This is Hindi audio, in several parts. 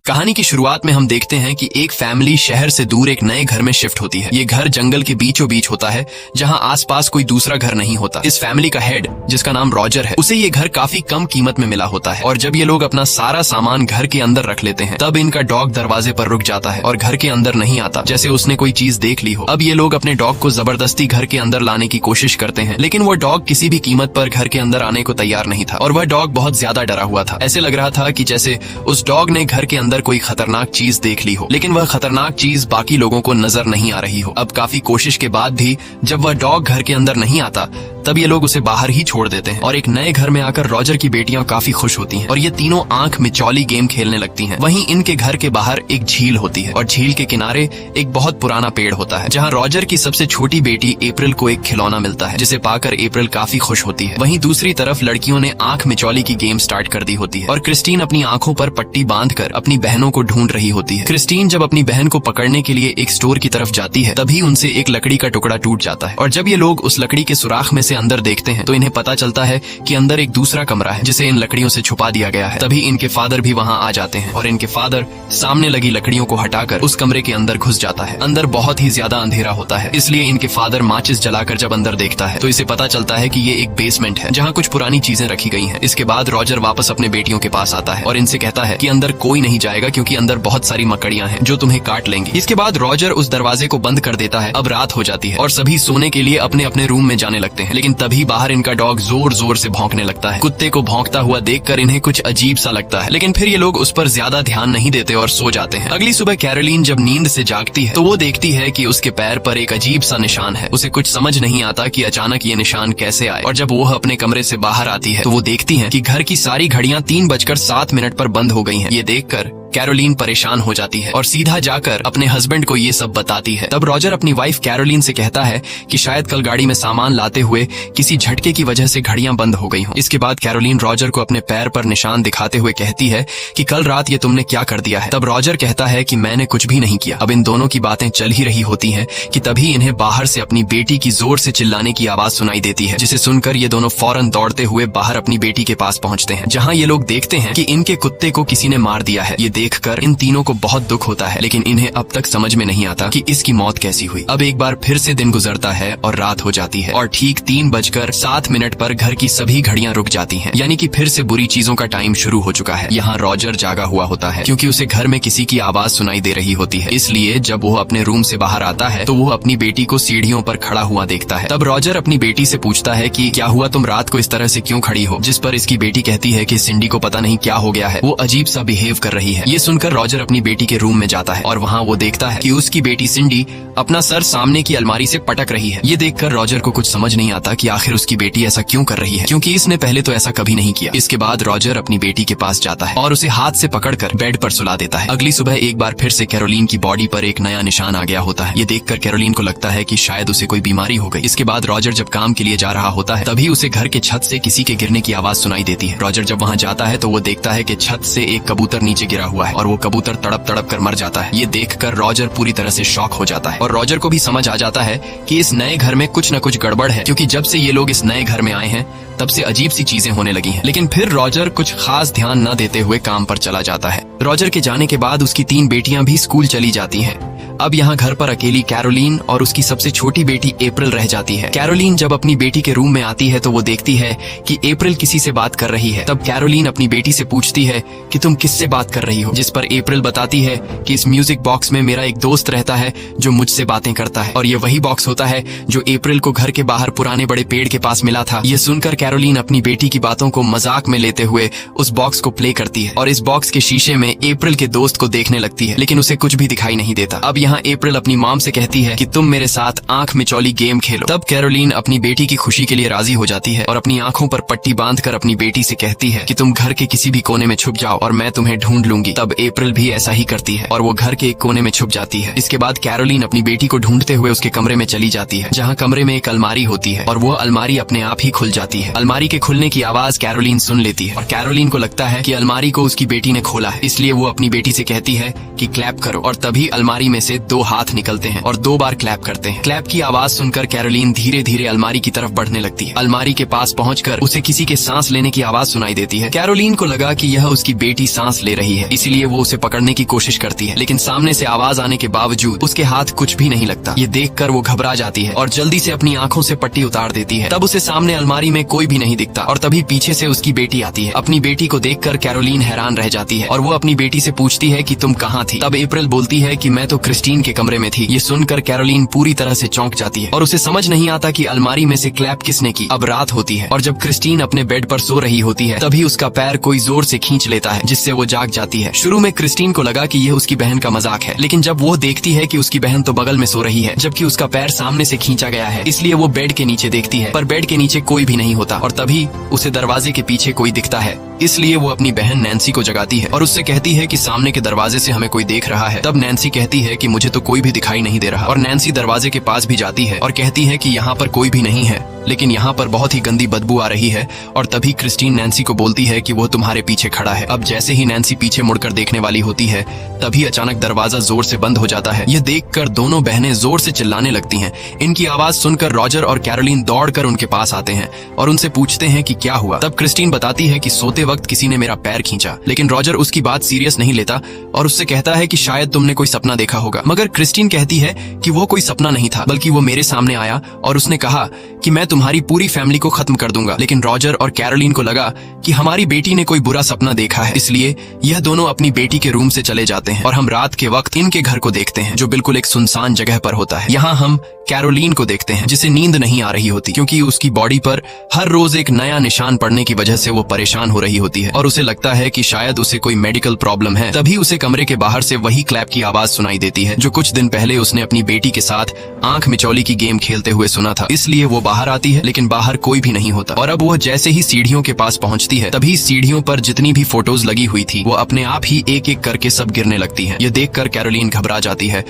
कहानी की शुरुआत में हम देखते हैं कि एक फैमिली शहर से दूर एक नए घर में शिफ्ट होती है। ये घर जंगल के बीचों बीच होता है जहां आसपास कोई दूसरा घर नहीं होता। इस फैमिली का हेड, जिसका नाम रॉजर है, उसे ये घर काफी कम कीमत में मिला होता है। और जब ये लोग अपना सारा सामान घर के अंदर रख लेते हैं तब इनका डॉग दरवाजे पर रुक जाता है और घर के अंदर नहीं आता, जैसे उसने कोई चीज देख ली हो। अब ये लोग अपने डॉग को जबरदस्ती घर के अंदर लाने की कोशिश करते हैं, लेकिन वो डॉग किसी भी कीमत पर घर के अंदर आने को तैयार नहीं था और वह डॉग बहुत ज्यादा डरा हुआ था। ऐसे लग रहा था कि जैसे उस डॉग ने घर के अंदर कोई खतरनाक चीज देख ली हो, लेकिन वह खतरनाक चीज बाकी लोगों को नजर नहीं आ रही हो। अब काफी कोशिश के बाद भी जब वह डॉग घर के अंदर नहीं आता तब ये लोग उसे बाहर ही छोड़ देते हैं और एक नए घर में आकर रॉजर की बेटियां काफी खुश होती हैं और ये तीनों आंख मिचौली गेम खेलने लगती हैं। वहीं इनके घर के बाहर एक झील होती है और झील के किनारे एक बहुत पुराना पेड़ होता है जहां रॉजर की सबसे छोटी बेटी अप्रैल को एक खिलौना मिलता है, जिसे पाकर अप्रैल काफी खुश होती है। वहीं दूसरी तरफ लड़कियों ने आंख मिचौली की गेम स्टार्ट कर दी होती है और क्रिस्टीन अपनी आंखों पर पट्टी बांधकर अपनी बहनों को ढूंढ रही होती है। क्रिस्टीन जब अपनी बहन को पकड़ने के लिए एक स्टोर की तरफ जाती है तभी उनसे एक लकड़ी का टुकड़ा टूट जाता है और जब ये लोग उस लकड़ी के सुराख में से अंदर देखते हैं तो इन्हें पता चलता है कि अंदर एक दूसरा कमरा है जिसे इन लकड़ियों से छुपा दिया गया है। तभी इनके फादर भी वहाँ आ जाते हैं और इनके फादर सामने लगी लकड़ियों को हटाकर उस कमरे के अंदर घुस जाता है। अंदर बहुत ही ज्यादा अंधेरा होता है, इसलिए इनके फादर माचिस जलाकर जब अंदर देखता है तो इसे पता चलता है कि ये एक बेसमेंट है जहाँ कुछ पुरानी चीजें रखी गई हैं। इसके बाद रॉजर वापस अपने बेटियों के पास आता है और इनसे कहता है कि अंदर कोई नहीं जाएगा क्योंकि अंदर बहुत सारी मकड़ियां हैं जो तुम्हें काट लेंगी। इसके बाद रॉजर उस दरवाजे को बंद कर देता है। अब रात हो जाती है और सभी सोने के लिए अपने अपने रूम में जाने लगते हैं, लेकिन तभी बाहर इनका डॉग जोर जोर से भौंकने लगता है। कुत्ते को भौंकता हुआ देखकर इन्हें कुछ अजीब सा लगता है, लेकिन फिर ये लोग उस पर ज्यादा ध्यान नहीं देते और सो जाते हैं। अगली सुबह कैरोलीन जब नींद से जागती है तो वो देखती है कि उसके पैर पर एक अजीब सा निशान है। उसे कुछ समझ नहीं आता कि अचानक ये निशान कैसे आए और जब वो अपने कमरे से बाहर आती है तो वो देखती है कि घर की सारी घड़ियां 3:07 पर बंद हो गई हैं। ये देखकर कैरोलीन परेशान हो जाती है और सीधा जाकर अपने हस्बैंड को ये सब बताती है। तब रॉजर अपनी वाइफ कैरोलीन से कहता है कि शायद कल गाड़ी में सामान लाते हुए किसी झटके की वजह से घड़ियां बंद हो गई हों। इसके बाद कैरोलीन रॉजर को अपने पैर पर निशान दिखाते हुए कहती है कि कल रात ये तुमने क्या कर दिया है। तब रॉजर कहता है कि मैंने कुछ भी नहीं किया। अब इन दोनों की बातें चल ही रही होती हैं कि तभी इन्हें बाहर से अपनी बेटी की जोर से चिल्लाने की आवाज सुनाई देती है, जिसे सुनकर ये दोनों फौरन दौड़ते हुए बाहर अपनी बेटी के पास पहुंचते हैं, जहां ये लोग देखते हैं कि इनके कुत्ते को किसी ने मार दिया है। ये देखकर इन तीनों को बहुत दुख होता है, लेकिन इन्हें अब तक समझ में नहीं आता कि इसकी मौत कैसी हुई। अब एक बार फिर से दिन गुजरता है और रात हो जाती है और ठीक 3:07 पर घर की सभी घड़ियां रुक जाती हैं, यानी कि फिर से बुरी चीजों का टाइम शुरू हो चुका है। यहाँ रॉजर जागा हुआ होता है क्योंकि उसे घर में किसी की आवाज सुनाई दे रही होती है, इसलिए जब वो अपने रूम से बाहर आता है तो वो अपनी बेटी को सीढ़ियों पर खड़ा हुआ देखता है। तब रॉजर अपनी बेटी से पूछता है कि क्या हुआ, तुम रात को इस तरह से क्यों खड़ी हो, जिस पर इसकी बेटी कहती है कि सिंडी को पता नहीं क्या हो गया है, वो अजीब सा बिहेव कर रही है। ये सुनकर रॉजर अपनी बेटी के रूम में जाता है और वहाँ वो देखता है कि उसकी बेटी सिंडी अपना सर सामने की अलमारी से पटक रही है। ये देखकर रॉजर को कुछ समझ नहीं आता कि आखिर उसकी बेटी ऐसा क्यों कर रही है, क्योंकि इसने पहले तो ऐसा कभी नहीं किया। इसके बाद रॉजर अपनी बेटी के पास जाता है और उसे हाथ से पकड़कर बेड पर सुला देता है। अगली सुबह एक बार फिर से कैरोलीन की बॉडी पर एक नया निशान आ गया होता है। ये देखकर कैरोलीन को लगता है कि शायद उसे कोई बीमारी हो गई। इसके बाद रॉजर जब काम के लिए जा रहा होता है तभी उसे घर के छत से किसी के गिरने की आवाज सुनाई देती है। रॉजर जब वहाँ जाता है तो वो देखता है कि छत से एक कबूतर नीचे गिरा हुआ है और वो कबूतर तड़प तड़प कर मर जाता है। ये देखकर रॉजर पूरी तरह से शॉक हो जाता है और रॉजर को भी समझ आ जाता है कि इस नए घर में कुछ न कुछ गड़बड़ है, क्योंकि जब से ये लोग इस नए घर में आए हैं तब से अजीब सी चीजें होने लगी हैं। लेकिन फिर रॉजर कुछ खास ध्यान न देते हुए काम पर चला जाता है। रॉजर के जाने के बाद उसकी 3 बेटियां भी स्कूल चली जाती हैं। अब यहाँ घर पर अकेली कैरोलीन और उसकी सबसे छोटी बेटी अप्रैल रह जाती है। कैरोलीन जब अपनी बेटी के रूम में आती है तो वो देखती है कि अप्रैल किसी से बात कर रही है। तब कैरोलीन अपनी बेटी से पूछती है कि तुम किससे बात कर रही हो, जिस पर अप्रैल बताती है कि इस म्यूजिक बॉक्स में मेरा एक दोस्त रहता है जो मुझसे बातें करता है और ये वही बॉक्स होता है जो अप्रैल को घर के बाहर पुराने बड़े पेड़ के पास मिला था। ये सुनकर कैरोलीन अपनी बेटी की बातों को मजाक में लेते हुए उस बॉक्स को प्ले करती है और इस बॉक्स के शीशे में अप्रैल के दोस्त को देखने लगती है, लेकिन उसे कुछ भी दिखाई नहीं देता। अब यहाँ अप्रैल अपनी मॉम से कहती है कि तुम मेरे साथ आंख मिचौली गेम खेलो। तब कैरोलीन अपनी बेटी की खुशी के लिए राजी हो जाती है और अपनी आंखों पर पट्टी बांधकर अपनी बेटी से कहती है कि तुम घर के किसी भी कोने में छुप जाओ और मैं तुम्हें ढूंढ लूंगी। तब अप्रैल भी ऐसा ही करती है और वो घर के एक कोने में छुप जाती है। इसके बाद कैरोलीन अपनी बेटी को ढूंढते हुए उसके कमरे में चली जाती है, जहाँ कमरे में एक अलमारी होती है और वो अलमारी अपने आप ही खुल जाती है। अलमारी के खुलने की आवाज कैरोलीन सुन लेती है और कैरोलीन को लगता है कि अलमारी को उसकी बेटी ने खोला है, इसलिए वो अपनी बेटी से कहती है कि क्लैप करो और तभी अलमारी में से से 2 हाथ निकलते हैं और 2 बार क्लैप करते हैं। क्लैप की आवाज सुनकर कैरोलीन धीरे धीरे अलमारी की तरफ बढ़ने लगती है। अलमारी के पास पहुंचकर उसे किसी के सांस लेने की आवाज सुनाई देती है। कैरोलीन को लगा कि यह उसकी बेटी सांस ले रही है, इसीलिए वो उसे पकड़ने की कोशिश करती है, लेकिन सामने से आवाज आने के बावजूद उसके हाथ कुछ भी नहीं लगता। ये देखकर वो घबरा जाती है और जल्दी से अपनी आंखों से पट्टी उतार देती है। तब उसे सामने अलमारी में कोई भी नहीं दिखता और तभी पीछे से उसकी बेटी आती है। अपनी बेटी को देखकर कैरोलीन हैरान रह जाती है और वो अपनी बेटी से पूछती है कि तुम कहाँ थी। तब अप्रैल बोलती है कि मैं तो क्रिस्टीन के कमरे में थी। ये सुनकर कैरोलीन पूरी तरह से चौंक जाती है और उसे समझ नहीं आता कि अलमारी में से क्लैप किसने की। अब रात होती है और जब क्रिस्टीन अपने बेड पर सो रही होती है तभी उसका पैर कोई जोर से खींच लेता है, जिससे वो जाग जाती है। शुरू में क्रिस्टीन को लगा कि यह उसकी बहन का मजाक है, लेकिन जब वो देखती है कि उसकी बहन तो बगल में सो रही है जबकि उसका पैर सामने से खींचा गया है, इसलिए वो बेड के नीचे देखती है, पर बेड के नीचे कोई भी नहीं होता और तभी उसे दरवाजे के पीछे कोई दिखता है। इसलिए वो अपनी बहन नैन्सी को जगाती है और उससे कहती है कि सामने के दरवाजे से हमें कोई देख रहा है। तब नैन्सी कहती है कि मुझे तो कोई भी दिखाई नहीं दे रहा और नैन्सी दरवाजे के पास भी जाती है और कहती है कि यहाँ पर कोई भी नहीं है, लेकिन यहाँ पर बहुत ही गंदी बदबू आ रही है। और तभी क्रिस्टीन नैन्सी को बोलती है कि वो तुम्हारे पीछे खड़ा है। अब जैसे ही नैन्सी पीछे मुड़कर देखने वाली होती है तभी अचानक दरवाजा जोर से बंद हो जाता है। यह देखकर दोनों बहनें जोर से चिल्लाने लगती हैं। इनकी आवाज सुनकर रॉजर और कैरोलीन दौड़कर उनके पास आते हैं और उनसे पूछते हैं कि क्या हुआ। तब क्रिस्टीन बताती है कि सोते वक्त किसी ने मेरा पैर खींचा, लेकिन रॉजर उसकी बात सीरियस नहीं लेता और उससे कहता है कि शायद तुमने कोई सपना देखा होगा। मगर क्रिस्टीन कहती है कि वो कोई सपना नहीं था, बल्कि वो मेरे सामने आया और उसने कहा कि मैं तुम्हारी पूरी फैमिली को खत्म कर दूंगा। लेकिन रॉजर और कैरोलीन को लगा कि हमारी बेटी ने कोई बुरा सपना देखा है, इसलिए यह दोनों अपनी बेटी के रूम से चले जाते हैं और हम रात के वक्त इनके घर को देखते हैं जो बिल्कुल एक सुनसान जगह पर होता है। यहाँ हम कैरोलीन को देखते हैं जिसे नींद नहीं आ रही होती, क्योंकि उसकी बॉडी पर हर रोज एक नया निशान पड़ने की वजह से वो परेशान हो रही होती है और उसे लगता है कि शायद उसे कोई मेडिकल प्रॉब्लम है। तभी उसे कमरे के बाहर से वही क्लैप की आवाज सुनाई देती है जो कुछ दिन पहले उसने अपनी बेटी के साथ आंख मिचौली की गेम खेलते हुए सुना था। इसलिए वो बाहर आती है, लेकिन बाहर कोई भी नहीं होता और अब वो जैसे ही सीढ़ियों के पास पहुंचती है तभी सीढ़ियों पर जितनी भी फोटोज लगी हुई थी वो अपने आप ही एक एक करके सब गिरने लगती है। ये देखकर कैरोलीन घबरा जाती है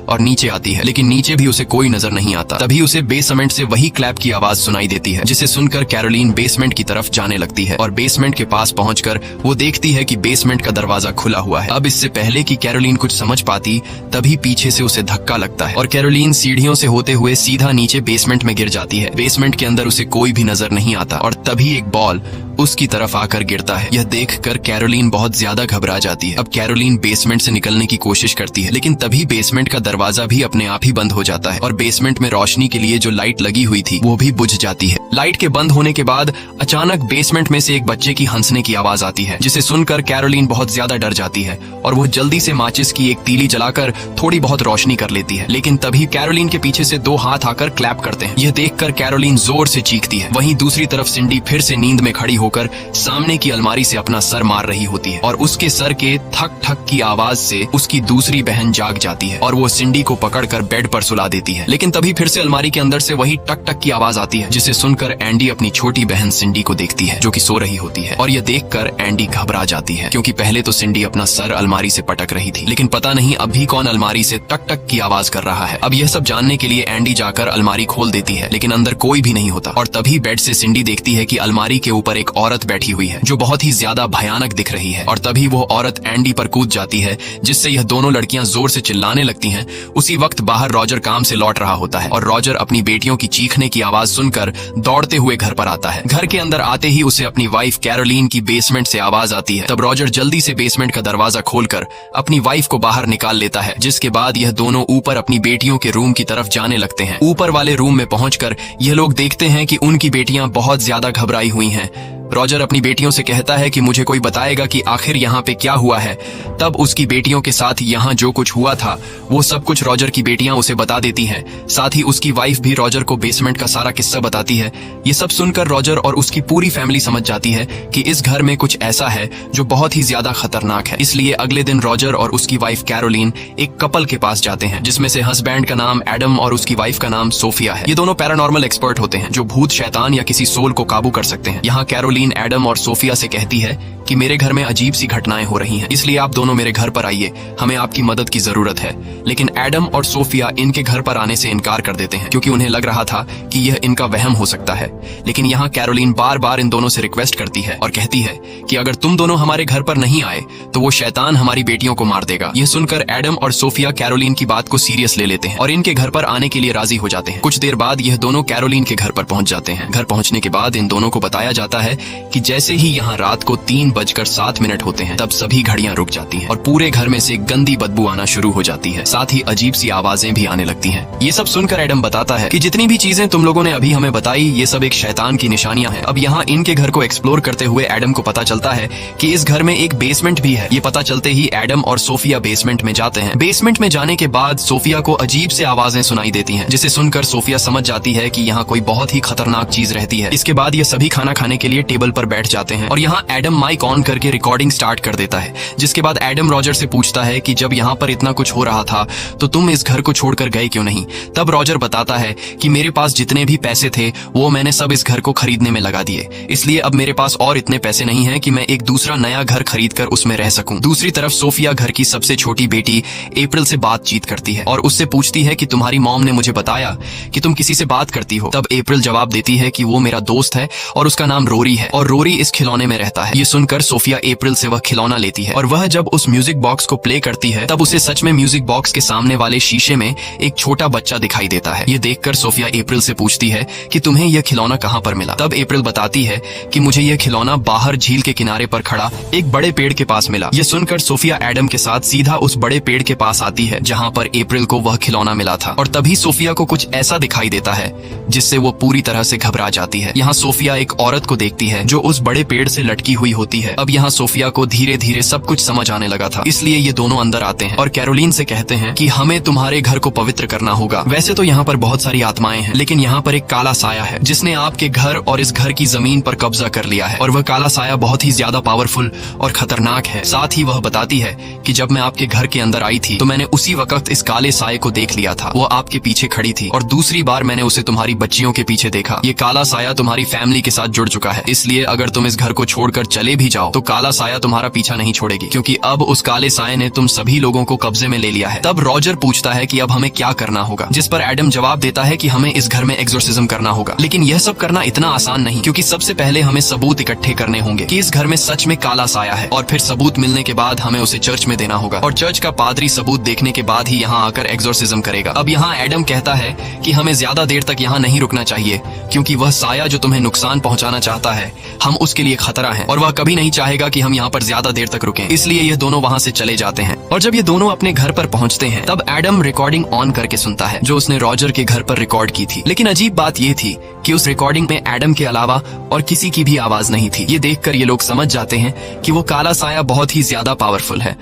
और नीचे आती है, लेकिन नीचे भी उसे कोई नजर नहीं आता। तभी उसे बेसमेंट से वही क्लैप की आवाज सुनाई देती है, जिसे सुनकर कैरोलीन बेसमेंट की तरफ जाने लगती है और बेसमेंट के पास पहुंचकर वो देखती है कि बेसमेंट का दरवाजा खुला हुआ है। अब इससे पहले कि कैरोलीन कुछ समझ पाती तभी पीछे से उसे धक्का लगता है और कैरोलीन सीढ़ियों से होते हुए सीधा नीचे बेसमेंट में गिर जाती है। बेसमेंट के अंदर उसे कोई भी नजर नहीं आता और तभी एक बॉल उसकी तरफ आकर गिरता है। यह देखकर कैरोलीन बहुत ज्यादा घबरा जाती है। अब कैरोलीन बेसमेंट से निकलने की कोशिश करती है, लेकिन तभी बेसमेंट का दरवाजा भी अपने आप ही बंद हो जाता है और बेसमेंट में रोशनी के लिए जो लाइट लगी हुई थी वो भी बुझ जाती है। लाइट के बंद होने के बाद अचानक बेसमेंट में से एक बच्चे की हंसने की आवाज आती है, जिसे सुनकर कैरोलीन बहुत ज्यादा डर जाती है और वो जल्दी से माचिस की एक तीली जलाकर थोड़ी बहुत रोशनी कर लेती है। लेकिन तभी कैरोलीन के पीछे से 2 हाथ आकर क्लैप करते हैं। यह देखकर कैरोलीन जोर से चीखती है। वहीं दूसरी तरफ सिंडी फिर से नींद में खड़ी होकर सामने की अलमारी से अपना सर मार रही होती है और उसके सर के ठक ठक की आवाज से उसकी दूसरी बहन जाग जाती है और वो सिंडी को पकड़कर बेड पर सुला देती है। लेकिन तभी फिर से अलमारी के अंदर से वही टक टक की आवाज आती है, जिसे सुनकर एंडी अपनी छोटी बहन सिंडी को देखती है जो कि सो रही होती है और यह देखकर एंडी घबरा जाती है, क्योंकि पहले तो सिंडी अपना सर अलमारी से पटक रही थी, लेकिन पता नहीं अभी कौन अलमारी से टक टक की आवाज कर रहा है। अब यह सब जानने के लिए एंडी जाकर अलमारी खोल देती है, लेकिन अंदर कोई भी नहीं होता और तभी बेड से सिंडी देखती है कि अलमारी के ऊपर एक औरत बैठी हुई है जो बहुत ही ज्यादा भयानक दिख रही है और तभी वो औरत एंडी पर कूद जाती है, जिससे यह दोनों लड़कियां जोर से चिल्लाने लगती हैं। उसी वक्त बाहर रॉजर काम से लौट रहा होता है और रॉजर अपनी बेटियों की चीखने की आवाज सुनकर दौड़ते हुए घर पर आता है। घर के अंदर आते ही उसे अपनी वाइफ कैरोलीन की बेसमेंट से आवाज आती है। तब रॉजर जल्दी से बेसमेंट का दरवाजा खोलकर अपनी वाइफ को बाहर निकाल लेता है, जिसके बाद यह दोनों ऊपर अपनी बेटियों के रूम की तरफ जाने लगते हैं। ऊपर वाले रूम में पहुंचकर यह लोग देखते हैं कि उनकी बेटियां बहुत ज्यादा घबराई हुई हैं। रॉजर अपनी बेटियों से कहता है कि मुझे कोई बताएगा कि आखिर यहाँ पे क्या हुआ है। तब उसकी बेटियों के साथ यहाँ जो कुछ हुआ था वो सब कुछ रॉजर की बेटियां उसे बता देती हैं। साथ ही उसकी वाइफ भी रॉजर को बेसमेंट का सारा किस्सा बताती है। ये सब सुनकर रॉजर और उसकी पूरी फैमिली समझ जाती है कि इस घर में कुछ ऐसा है जो बहुत ही ज्यादा खतरनाक है। इसलिए अगले दिन रॉजर और उसकी वाइफ कैरोलीन एक कपल के पास जाते हैं, जिसमें से हस्बैंड का नाम एडम और उसकी वाइफ का नाम सोफिया है। ये दोनों पैरानॉर्मल एक्सपर्ट होते हैं जो भूत, शैतान या किसी सोल को काबू कर सकते हैं। यहाँ कैरोलीन कैरोलीन एडम और सोफिया से कहती है कि मेरे घर में अजीब सी घटनाएं हो रही हैं, इसलिए आप दोनों मेरे घर पर आइए, हमें आपकी मदद की जरूरत है। लेकिन एडम और सोफिया इनके घर पर आने से इनकार कर देते हैं क्योंकि उन्हें लग रहा था कि यह इनका वहम हो सकता है। लेकिन यहाँ कैरोलीन बार बार इन दोनों से रिक्वेस्ट करती है और कहती है कि अगर तुम दोनों हमारे घर पर नहीं आए तो वो शैतान हमारी बेटियों को मार देगा। यह सुनकर एडम और सोफिया कैरोलीन की बात को सीरियस ले लेते हैं और इनके घर पर आने के लिए राजी हो जाते हैं। कुछ देर बाद यह दोनों कैरोलीन के घर पर पहुंच जाते हैं। घर पहुंचने के बाद इन दोनों को बताया जाता है कि जैसे ही यहाँ रात को 3:07 होते हैं तब सभी घड़ियां रुक जाती हैं और पूरे घर में से गंदी बदबू आना शुरू हो जाती है। साथ ही अजीब सी आवाजें भी आने लगती हैं। ये सब सुनकर एडम बताता है कि जितनी भी चीजें तुम लोगों ने अभी हमें बताई ये सब एक शैतान की निशानियां हैं। अब यहाँ इनके घर को एक्सप्लोर करते हुए एडम को पता चलता है कि इस घर में एक बेसमेंट भी है। ये पता चलते ही एडम और सोफिया बेसमेंट में जाते हैं। बेसमेंट में जाने के बाद सोफिया को अजीब से आवाजें सुनाई देती हैं, जिसे सुनकर सोफिया समझ जाती है कि यहाँ कोई बहुत ही खतरनाक चीज रहती है। इसके बाद ये सभी खाना खाने के लिए टेबल पर बैठ जाते हैं और यहाँ एडम माइक ऑन करके रिकॉर्डिंग स्टार्ट कर देता है। जिसके बाद एडम रॉजर से पूछता है कि जब यहाँ पर इतना कुछ हो रहा था तो तुम इस घर को छोड़कर गए क्यों नहीं। तब रॉजर बताता है कि मेरे पास जितने भी पैसे थे वो मैंने सब इस घर को खरीदने में लगा दिए, इसलिए अब मेरे पास और इतने पैसे नहीं हैं कि मैं एक दूसरा नया घर खरीद कर उसमें रह सकूं। दूसरी तरफ सोफिया घर की सबसे छोटी बेटी अप्रैल से बातचीत करती है और उससे पूछती है कि तुम्हारी मॉम ने मुझे बताया कि तुम किसी से बात करती हो। तब अप्रैल जवाब देती है कि वो मेरा दोस्त है और उसका नाम रोरी है और रोरी इस खिलौने में रहता है। ये सुनकर सोफिया अप्रैल से वह खिलौना लेती है और वह जब उस म्यूजिक बॉक्स को प्ले करती है तब उसे सच में म्यूजिक बॉक्स के सामने वाले शीशे में एक छोटा बच्चा दिखाई देता है। ये देखकर सोफिया अप्रैल से पूछती है कि तुम्हें यह खिलौना कहाँ पर मिला। तब अप्रैल बताती है कि मुझे यह खिलौना बाहर झील के किनारे पर खड़ा एक बड़े पेड़ के पास मिला। यह सुनकर सोफिया एडम के साथ सीधा उस बड़े पेड़ के पास आती है जहाँ पर अप्रैल को वह खिलौना मिला था और तभी सोफिया को कुछ ऐसा दिखाई देता है जिससे वो पूरी तरह से घबरा जाती है। यहाँ सोफिया एक औरत को देखती है जो उस बड़े पेड़ से लटकी हुई होती है। अब यहाँ सोफिया को धीरे धीरे सब कुछ समझ आने लगा था, इसलिए ये दोनों अंदर आते हैं और कैरोलीन से कहते हैं कि हमें तुम्हारे घर को पवित्र करना होगा। वैसे तो यहाँ पर बहुत सारी आत्माएं हैं, लेकिन यहाँ पर एक काला साया है जिसने आपके घर और इस घर की जमीन पर कब्जा कर लिया है और वह काला साया बहुत ही ज्यादा पावरफुल और खतरनाक है। साथ ही वह बताती है कि जब मैं आपके घर के अंदर आई थी तो मैंने उसी वक्त इस काले साये को देख लिया था। वो आपके पीछे खड़ी थी और दूसरी बार मैंने उसे तुम्हारी बच्चियों के पीछे देखा। ये काला साया तुम्हारी फैमिली के साथ जुड़ चुका है, इसलिए अगर तुम इस घर को छोड़कर चले भी जाओ तो काला साया तुम्हारा पीछा नहीं छोड़ेगी, क्योंकि अब उस काले साये ने तुम सभी लोगों को कब्जे में ले लिया है। तब रॉजर पूछता है कि अब हमें क्या करना होगा, जिस पर एडम जवाब देता है कि हमें इस घर में एक्सोर्सिज्म करना होगा। लेकिन यह सब करना इतना आसान नहीं, क्योंकि सबसे पहले हमें सबूत इकट्ठे करने होंगे कि इस घर में सच में काला साया है और फिर सबूत मिलने के बाद हमें उसे चर्च में देना होगा और चर्च का पादरी सबूत देखने के बाद ही यहाँ आकर एक्सोर्सिज्म करेगा। अब यहाँ एडम कहता है कि हमें ज्यादा देर तक यहाँ नहीं रुकना चाहिए, क्योंकि वह साया जो तुम्हें नुकसान पहुंचाना चाहता है हम उसके लिए खतरा है और वह कभी नहीं चाहेगा कि हम यहाँ पर ज्यादा देर तक रुकें। इसलिए ये दोनों वहाँ से चले जाते हैं और जब ये दोनों अपने घर पर पहुँचते हैं तब एडम रिकॉर्डिंग ऑन करके सुनता है जो उसने रॉजर के घर पर रिकॉर्ड की थी। लेकिन अजीब बात ये थी कि उस रिकॉर्डिंग में एडम के अलावा और किसी की भी आवाज नहीं थी। ये देखकर ये लोग समझ जाते हैं कि वो काला साया बहुत ही ज्यादा पावरफुल है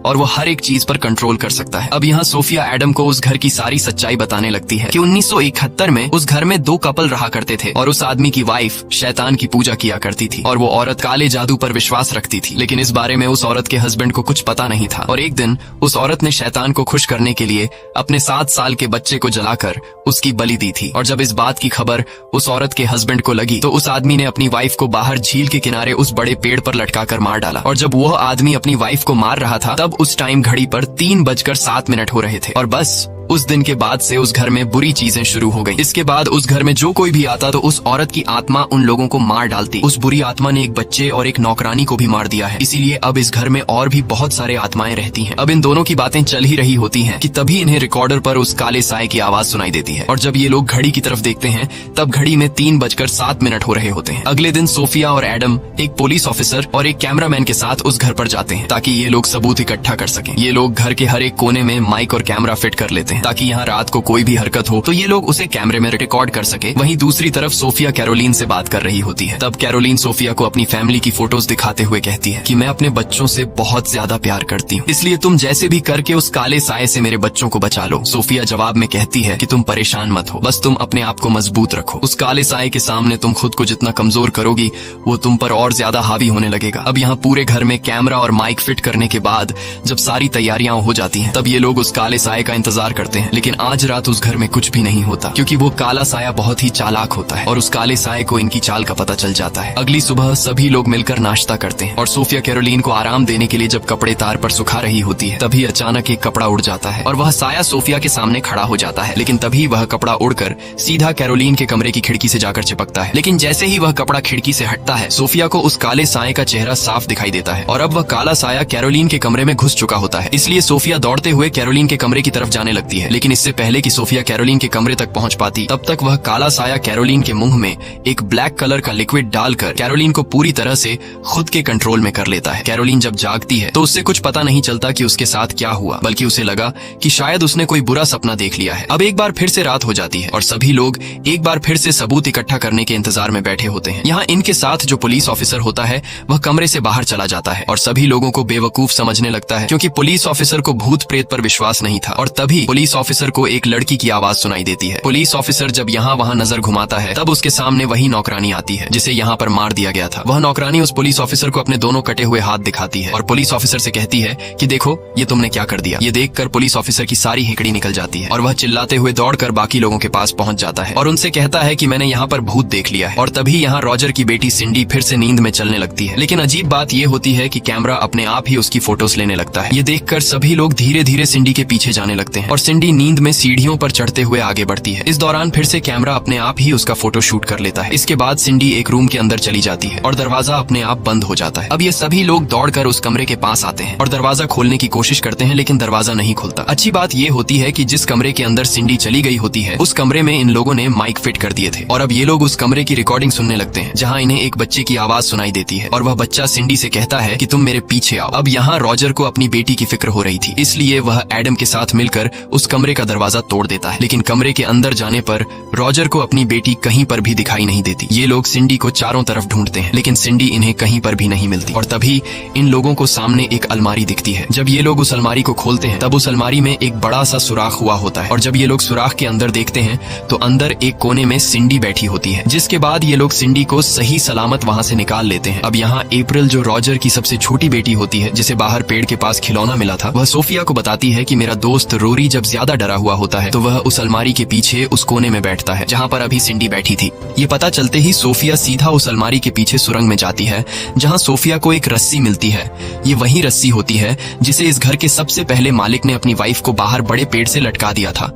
और वो हर एक चीज पर कंट्रोल कर सकता है। अब यहाँ सोफिया एडम को उस घर की सारी सच्चाई बताने लगती है कि 1971 में उस घर में 2 कपल रहा करते थे और उस आदमी की वाइफ शैतान की पूजा किया करती थी और वो औरत काले जादू पर विश्वास रखती थी। लेकिन इस बारे में उस औरत के हस्बैंड को कुछ पता नहीं था और एक दिन उस औरत ने शैतान को खुश करने के लिए अपने 7 साल के बच्चे को जलाकर उसकी बलि दी थी। और जब इस बात की खबर उस औरत के हस्बैंड को लगी तो उस आदमी ने अपनी वाइफ को बाहर झील के किनारे उस बड़े पेड़ पर लटकाकर मार डाला। और जब वह आदमी अपनी वाइफ को मार रहा था तब उस टाइम घड़ी पर 3:07 हो रहे थे और बस उस दिन के बाद से उस घर में बुरी चीजें शुरू हो गई। इसके बाद उस घर में जो कोई भी आता तो उस औरत की आत्मा उन लोगों को मार डालती। उस बुरी आत्मा ने एक बच्चे और एक नौकरानी को भी मार दिया है, इसीलिए अब इस घर में और भी बहुत सारे आत्माएं रहती हैं। अब इन दोनों की बातें चल ही रही होती हैं कि तभी इन्हें रिकॉर्डर पर उस काले साये की आवाज सुनाई देती है और जब ये लोग घड़ी की तरफ देखते हैं तब घड़ी में 3:07 हो रहे होते हैं। अगले दिन सोफिया और एडम एक पुलिस ऑफिसर और एक कैमरामैन के साथ उस घर पर जाते हैं ताकि ये लोग सबूत इकट्ठा कर सकें। ये लोग घर के हर एक कोने में माइक और कैमरा फिट कर लेते हैं ताकि यहाँ रात को कोई भी हरकत हो तो ये लोग उसे कैमरे में रिकॉर्ड कर सके। वहीं दूसरी तरफ सोफिया कैरोलीन से बात कर रही होती है। तब कैरोलीन सोफिया को अपनी फैमिली की फोटोज दिखाते हुए कहती है कि मैं अपने बच्चों से बहुत ज्यादा प्यार करती हूँ, इसलिए तुम जैसे भी करके उस काले साये से मेरे बच्चों को बचा लो। सोफिया जवाब में कहती है कि तुम परेशान मत हो, बस तुम अपने आप को मजबूत रखो। उस काले साये के सामने तुम खुद को जितना कमजोर करोगी वो तुम पर और ज्यादा हावी होने लगेगा। अब यहाँ पूरे घर में कैमरा और माइक फिट करने के बाद जब सारी तैयारियां हो जाती हैं तब ये लोग उस काले साये का इंतजार करते हैं, लेकिन आज रात उस घर में कुछ भी नहीं होता क्योंकि वो काला साया बहुत ही चालाक होता है और उस काले साये को इनकी चाल का पता चल जाता है। अगली सुबह सभी लोग मिलकर नाश्ता करते हैं और सोफिया कैरोलीन को आराम देने के लिए जब कपड़े तार पर सुखा रही होती है तभी अचानक एक कपड़ा उड़ जाता है और वह साया सोफिया के सामने खड़ा हो जाता है। लेकिन तभी वह कपड़ा उड़कर सीधा कैरोलीन के कमरे की खिड़की से जाकर चिपकता है। लेकिन जैसे ही वह कपड़ा खिड़की से हटता है सोफिया को उस काले साये का चेहरा साफ दिखाई देता है और अब वह काला साया कैरोलीन के कमरे में घुस चुका होता है। इसलिए सोफिया दौड़ते हुए कैरोलीन के कमरे की तरफ जाने लगती है, लेकिन इससे पहले कि सोफिया कैरोलीन के कमरे तक पहुंच पाती तब तक वह काला साया कैरोलीन के मुंह में एक ब्लैक कलर का लिक्विड डालकर कैरोलीन को पूरी तरह से खुद के कंट्रोल में कर लेता है। कैरोलीन जब जागती है तो उससे कुछ पता नहीं चलता कि उसके साथ क्या हुआ, बल्कि उसे लगा कि शायद उसने कोई बुरा सपना देख लिया है। अब एक बार फिर से रात हो जाती है और सभी लोग एक बार फिर से सबूत इकट्ठा करने के इंतजार में बैठे होते हैं। यहाँ इनके साथ जो पुलिस ऑफिसर होता है वह कमरे से बाहर चला जाता है और सभी लोगों को बेवकूफ समझने लगता है क्योंकि पुलिस ऑफिसर को भूत प्रेत पर विश्वास नहीं था। और तभी पुलिस ऑफिसर को एक लड़की की आवाज सुनाई देती है। पुलिस ऑफिसर जब यहाँ वहाँ नजर घुमाता है तब उसके सामने वही नौकरानी आती है जिसे यहाँ पर मार दिया गया था। वह नौकरानी उस पुलिस ऑफिसर को अपने दोनों कटे हुए हाथ दिखाती है और पुलिस ऑफिसर से कहती है कि देखो ये तुमने क्या कर दिया। ये देखकर पुलिस ऑफिसर की सारी हिकड़ी निकल जाती है और वह चिल्लाते हुए दौड़कर बाकी लोगों के पास पहुंच जाता है और उनसे कहता है कि मैंने यहाँ पर भूत देख लिया है। और तभी यहाँ रॉजर की बेटी सिंडी फिर से नींद में चलने लगती है। लेकिन अजीब बात ये होती है कि कैमरा अपने आप ही उसकी फोटोज लेने लगता है। ये देखकर सभी लोग धीरे धीरे सिंडी के पीछे जाने लगते हैं और सिंडी नींद में सीढ़ियों पर चढ़ते हुए आगे बढ़ती है। इस दौरान फिर से कैमरा अपने आप ही उसका फोटो शूट कर लेता है। इसके बाद सिंडी एक रूम के अंदर चली जाती है और दरवाजा अपने आप बंद हो जाता है। अब ये सभी लोग दौड़कर उस कमरे के पास आते हैं और दरवाजा खोलने की कोशिश करते हैं, लेकिन दरवाजा नहीं खुलता। अच्छी बात ये होती है कि जिस कमरे के अंदर सिंडी चली गई होती है उस कमरे में इन लोगों ने माइक फिट कर दिए थे और अब ये लोग उस कमरे की रिकॉर्डिंग सुनने लगते हैं जहाँ इन्हें एक बच्चे की आवाज सुनाई देती है और वह बच्चा सिंडी से कहता है कि तुम मेरे पीछे आओ। अब यहाँ रॉजर को अपनी बेटी की फिक्र हो रही थी, इसलिए वह एडम के साथ मिलकर उस कमरे का दरवाजा तोड़ देता है। लेकिन कमरे के अंदर जाने पर रॉजर को अपनी बेटी कहीं पर भी दिखाई नहीं देती। ये लोग सिंडी को चारों तरफ ढूंढते हैं, लेकिन सिंडी इन्हें कहीं पर भी नहीं मिलती। और तभी इन लोगों को सामने एक अलमारी दिखती है। जब ये लोग उस अलमारी को खोलते हैं तब उस अलमारी में एक बड़ा सा सुराख हुआ होता है और जब ये लोग सुराख के अंदर देखते हैं तो अंदर एक कोने में सिंडी बैठी होती है, जिसके बाद ये लोग सिंडी को सही सलामत वहाँ से निकाल लेते हैं। अब यहाँ अप्रैल जो रॉजर की सबसे छोटी बेटी होती है, जिसे बाहर पेड़ के पास खिलौना मिला था, वह सोफिया को बताती है कि मेरा दोस्त रोरी जब ज्यादा डरा हुआ होता है तो वह उस अलमारी के पीछे उस कोने में बैठता है जहाँ पर अभी सिंडी बैठी थी। ये पता चलते ही सोफिया सीधा उस अलमारी के पीछे सुरंग में जाती है जहाँ सोफिया को एक रस्सी मिलती है। ये वही रस्सी होती है जिसे इस घर के सबसे पहले मालिक ने अपनी वाइफ को बाहर बड़े पेड़ से लटका दिया था।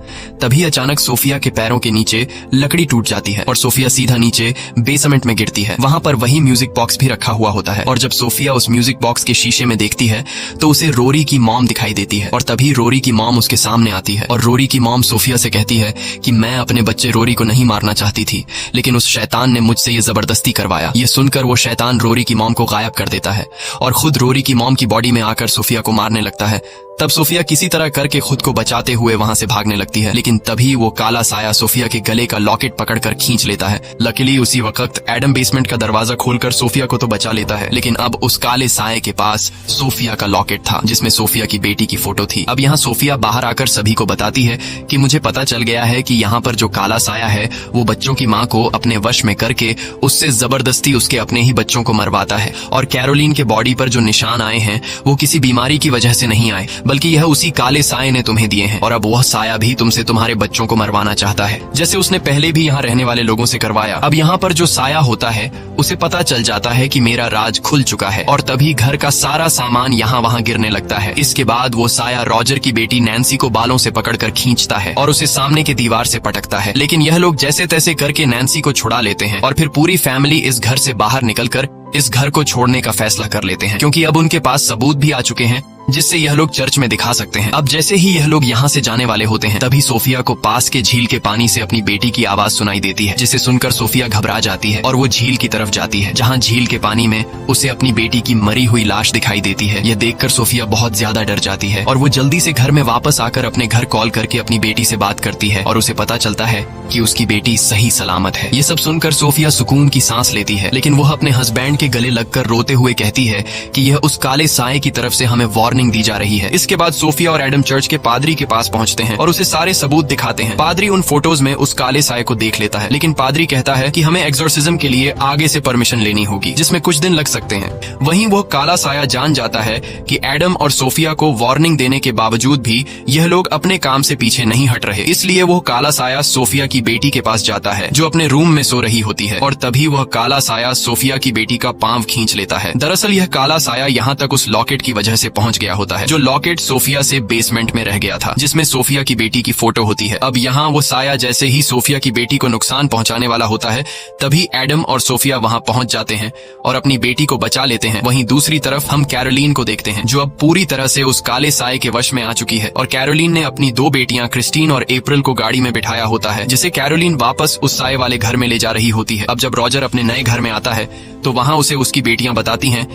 तभी अचानक सोफिया के पैरों के नीचे लकड़ी टूट जाती है और सोफिया सीधा नीचे बेसमेंट में गिरती है। वहाँ पर वही म्यूजिक बॉक्स भी रखा हुआ होता है और जब सोफिया उस म्यूजिक बॉक्स के शीशे में देखती है तो उसे रोरी की मॉम दिखाई देती है और तभी रोरी की मॉम उसके सामने आती है और रोरी की मॉम सोफिया से कहती है कि मैं अपने बच्चे रोरी को नहीं मारना चाहती थी, लेकिन उस शैतान ने मुझसे ये जबरदस्ती करवाया। ये सुनकर वो शैतान रोरी की मॉम को गायब कर देता है और खुद रोरी की मॉम की बॉडी में आकर सोफिया को मारने लगता है। तब सोफिया किसी तरह करके खुद को बचाते हुए वहां से भागने लगती है, लेकिन तभी वो काला साया सोफिया के गले का लॉकेट पकड़कर खींच लेता है। लकीली उसी वक्त एडम बेसमेंट का दरवाजा खोलकर सोफिया को तो बचा लेता है, लेकिन अब उस काले साये के पास सोफिया का लॉकेट था जिसमें सोफिया की बेटी की फोटो थी। अब यहाँ सोफिया बाहर आकर सभी को बताती है कि मुझे पता चल गया है कि यहाँ पर जो काला साया है वो बच्चों की माँ को अपने वश में करके उससे जबरदस्ती उसके अपने ही बच्चों को मरवाता है और कैरोलीन के बॉडी पर जो निशान आए हैं वो किसी बीमारी की वजह से नहीं आए, बल्कि यह उसी काले साये ने तुम्हें दिए हैं और अब वह साया भी तुमसे तुम्हारे बच्चों को मरवाना चाहता है, जैसे उसने पहले भी यहाँ रहने वाले लोगों से करवाया। अब यहाँ पर जो साया होता है उसे पता चल जाता है कि मेरा राज खुल चुका है और तभी घर का सारा सामान यहाँ वहाँ गिरने लगता है। इसके बाद वो साया रॉजर की बेटी नैन्सी को बालों से पकड़कर खींचता है और उसे सामने के दीवार से पटकता है, लेकिन यह लोग जैसे तैसे करके नैन्सी को छुड़ा लेते हैं और फिर पूरी फैमिली इस घर से बाहर निकलकर इस घर को छोड़ने का फैसला कर लेते हैं, क्योंकि अब उनके पास सबूत भी आ चुके हैं जिससे यह लोग चर्च में दिखा सकते हैं। अब जैसे ही यह लोग यहाँ से जाने वाले होते हैं तभी सोफिया को पास के झील के पानी से अपनी बेटी की आवाज सुनाई देती है, जिसे सुनकर सोफिया घबरा जाती है और वो झील की तरफ जाती है जहाँ झील के पानी में उसे अपनी बेटी की मरी हुई लाश दिखाई देती है। यह देखकर सोफिया बहुत ज्यादा डर जाती है और वो जल्दी से घर में वापस आकर अपने घर कॉल करके अपनी बेटी से बात करती है और उसे पता चलता है कि उसकी बेटी सही सलामत है। ये सब सुनकर सोफिया सुकून की सांस लेती है, लेकिन वह अपने हस्बैंड के गले लगकर रोते हुए कहती है कि यह उस काले साये की तरफ से हमें वार्निंग वार्निंग दी जा रही है। इसके बाद सोफिया और एडम चर्च के पादरी के पास पहुंचते हैं और उसे सारे सबूत दिखाते हैं। पादरी उन फोटोज में उस काले साए को देख लेता है, लेकिन पादरी कहता है कि हमें एक्सोर्सिज्म के लिए आगे से परमिशन लेनी होगी, जिसमें कुछ दिन लग सकते हैं। वहीं वो काला साया जान जाता है कि एडम और सोफिया को वार्निंग देने के बावजूद भी यह लोग अपने काम से पीछे नहीं हट रहे, इसलिए वो काला साया सोफिया की बेटी के पास जाता है जो अपने रूम में सो रही होती है, और तभी वह काला साया सोफिया की बेटी का पांव खींच लेता है। दरअसल यह काला साया यहाँ तक उस लॉकेट की वजह से पहुंच गया होता है, जो लॉकेट सोफिया से बेसमेंट में रह गया था, जिसमें सोफिया की बेटी की फोटो होती है। अब यहाँ वो साया जैसे ही सोफिया की बेटी को नुकसान पहुंचाने वाला होता है, तभी एडम और सोफिया वहां पहुंच जाते हैं और अपनी बेटी को बचा लेते हैं। वहीं दूसरी तरफ हम कैरोलीन को देखते हैं, जो अब पूरी तरह से उस काले साए के वश में आ चुकी है, और कैरोलीन ने अपनी दो बेटियां क्रिस्टीन और अप्रैल को गाड़ी में बिठाया होता है, जिसे कैरोलीन वापस उस साए वाले घर में ले जा रही होती है। अब जब रॉजर अपने नए घर में आता है तो वहां उसे उसकी बेटियां बताती हैं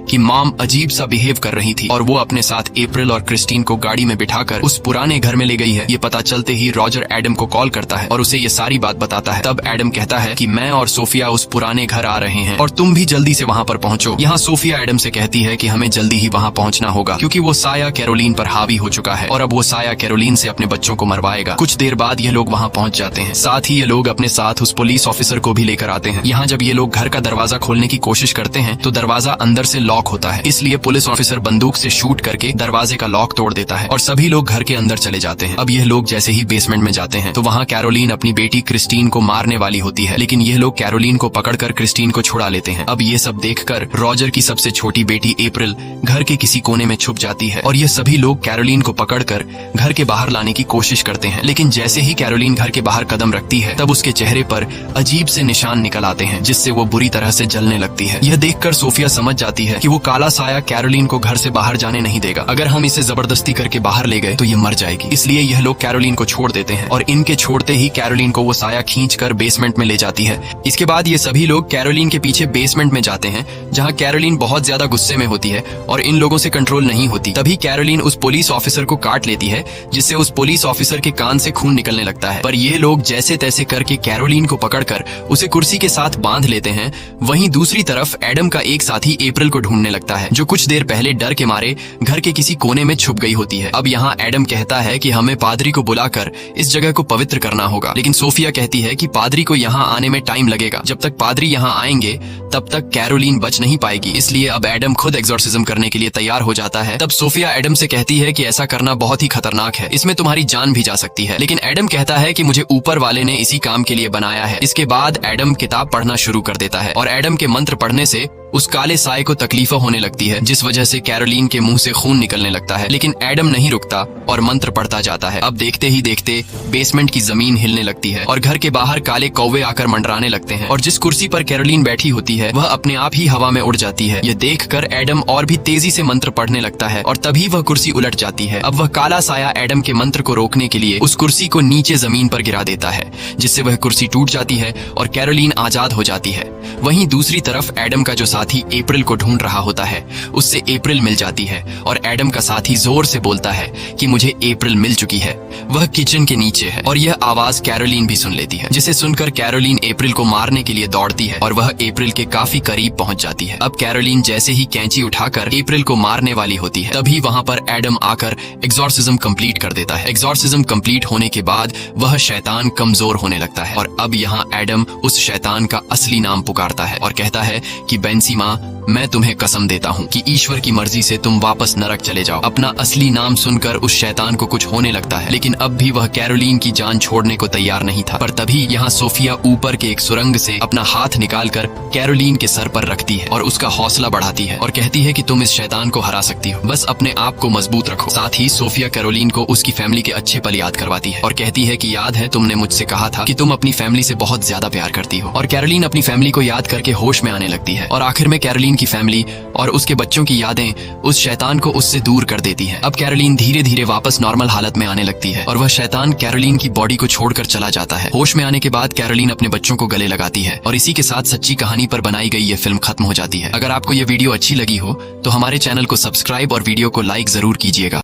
कि मॉम अजीब सा बिहेव कर रही थी और वो अपने साथ अप्रैल और क्रिस्टीन को गाड़ी में बिठाकर उस पुराने घर में ले गई है। ये पता चलते ही रॉजर एडम को कॉल करता है और उसे ये सारी बात बताता है। तब एडम कहता है कि मैं और सोफिया उस पुराने घर आ रहे हैं और तुम भी जल्दी से वहाँ पर पहुँचो। यहाँ सोफिया एडम से कहती है कि हमें जल्दी ही वहाँ पहुँचना होगा, क्योंकि वो साया कैरोलीन पर हावी हो चुका है और अब वो साया कैरोलीन से अपने बच्चों को मरवाएगा। कुछ देर बाद ये लोग वहाँ पहुँच जाते हैं। साथ ही ये लोग अपने साथ उस पुलिस ऑफिसर को भी लेकर आते हैं। यहाँ जब ये लोग घर का दरवाजा खोलने की कोशिश करते हैं तो दरवाजा अंदर से लॉक होता है, इसलिए पुलिस ऑफिसर बंदूक से शूट करके दरवाजे का लॉक तोड़ देता है और सभी लोग घर के अंदर चले जाते हैं। अब यह लोग जैसे ही बेसमेंट में जाते हैं तो वहाँ कैरोलीन अपनी बेटी क्रिस्टीन को मारने वाली होती है, लेकिन यह लोग कैरोलीन को पकड़कर क्रिस्टीन को छुड़ा लेते हैं। अब ये सब देखकर रॉजर की सबसे छोटी बेटी अप्रैल घर के किसी कोने में छुप जाती है और ये सभी लोग कैरोलीन को पकड़कर घर के बाहर लाने की कोशिश करते हैं, लेकिन जैसे ही कैरोलीन घर के बाहर कदम रखती है तब उसके चेहरे पर अजीब से निशान निकल आते हैं, जिससे वो बुरी तरह से जलने लगती है। यह देखकर सोफिया समझ जाती है कि वो काला साया कैरोलीन को घर से बाहर जाने नहीं देगा। अगर हम इसे जबरदस्ती करके बाहर ले गए तो ये मर जाएगी, इसलिए यह लोग कैरोलीन को छोड़ देते हैं और इनके छोड़ते ही कैरोलीन को वो साया खींचकर बेसमेंट में ले जाती है। इसके बाद ये सभी लोग कैरोलीन के पीछे बेसमेंट में जाते हैं, जहाँ कैरोलीन बहुत ज्यादा गुस्से में होती है और इन लोगों से कंट्रोल नहीं होती। तभी कैरोलीन उस पुलिस ऑफिसर को काट लेती है, जिससे उस पुलिस ऑफिसर के कान से खून निकलने लगता है। पर ये लोग जैसे तैसे करके कैरोलीन को पकड़कर उसे कुर्सी के साथ बांध लेते हैं। वहीं दूसरी तरफ एडम का एक साथी अप्रैल को ढूंढने लगता है, जो कुछ देर पहले डर के मारे घर के किसी कोने में छुप गई होती है। अब यहाँ एडम कहता है कि हमें पादरी को बुलाकर इस जगह को पवित्र करना होगा, लेकिन सोफिया कहती है कि पादरी को यहाँ आने में टाइम लगेगा। जब तक पादरी यहाँ आएंगे तब तक कैरोलीन बच नहीं पाएगी, इसलिए अब एडम खुद एक्सोर्सिज्म करने के लिए तैयार हो जाता है। तब सोफिया एडम से कहती है कि ऐसा करना बहुत ही खतरनाक है, इसमें तुम्हारी जान भी जा सकती है, लेकिन एडम कहता है कि मुझे ऊपर वाले ने इसी काम के लिए बनाया है। इसके बाद एडम किताब पढ़ना शुरू कर देता है और एडम के मंत्र पढ़ने से उस काले साए को तकलीफ होने लगती है, जिस वजह से कैरोलीन के मुंह से खून निकलने लगता है, लेकिन एडम नहीं रुकता और मंत्र पढ़ता जाता है। अब देखते ही देखते बेसमेंट की जमीन हिलने लगती है और घर के बाहर काले कौवे आकर मंडराने लगते हैं और जिस कुर्सी पर कैरोलीन बैठी होती है वह अपने आप ही हवा में उड़ जाती है। ये देखकर एडम और भी तेजी से मंत्र पढ़ने लगता है और तभी वह कुर्सी उलट जाती है। अब वह काला साया एडम के मंत्र को रोकने के लिए उस कुर्सी को नीचे जमीन पर गिरा देता है, जिससे वह कुर्सी टूट जाती है और कैरोलीन आजाद हो जाती है। वहीं दूसरी तरफ एडम का जो साथी अप्रैल को ढूंढ रहा होता है उससे अप्रैल मिल जाती है और एडम का साथी जोर से बोलता है कि मुझे अप्रैल मिल चुकी है। वह किचन के नीचे है और यह आवाज कैरोलीन भी सुन लेती है, जिसे सुनकर कैरोलीन अप्रैल को मारने के लिए दौड़ती है और वह अप्रैल के काफी करीब पहुंच जाती है। अब कैरोलीन जैसे ही कैंची उठाकर अप्रैल को मारने वाली होती है, तभी वहां पर एडम आकर एक्सोर्सिज्म कंप्लीट कर देता है। एक्सोर्सिज्म कंप्लीट होने के बाद वह शैतान कमजोर होने लगता है और अब यहाँ एडम उस शैतान का असली नाम पुकारता है और कहता है कि बेंसी माँ, मैं तुम्हें कसम देता हूँ कि ईश्वर की मर्जी से तुम वापस नरक चले जाओ। अपना असली नाम सुनकर उस शैतान को कुछ होने लगता है, लेकिन अब भी वह कैरोलीन की जान छोड़ने को तैयार नहीं था। पर तभी यहाँ सोफिया ऊपर के एक सुरंग से अपना हाथ निकालकर कैरोलीन के सर पर रखती है और उसका हौसला बढ़ाती है और कहती है कि तुम इस शैतान को हरा सकती हो, बस अपने आप को मजबूत रखो। साथ ही सोफिया कैरोलीन को उसकी फैमिली के अच्छे पल याद करवाती है और कहती है कि याद है तुमने मुझसे कहा था कि तुम अपनी फैमिली से बहुत ज्यादा प्यार करती हो। और कैरोलीन अपनी फैमिली को याद करके होश में आने लगती है और आखिर में कैरोलीन की फैमिली और उसके बच्चों की यादें उस शैतान को उससे दूर कर देती हैं। अब कैरोलीन धीरे धीरे वापस नॉर्मल हालत में आने लगती है और वह शैतान कैरोलीन की बॉडी को छोड़कर चला जाता है। होश में आने के बाद कैरोलीन अपने बच्चों को गले लगाती है और इसी के साथ सच्ची कहानी पर बनाई गई ये फिल्म खत्म हो जाती है। अगर आपको ये वीडियो अच्छी लगी हो तो हमारे चैनल को सब्सक्राइब और वीडियो को लाइक जरूर कीजिएगा।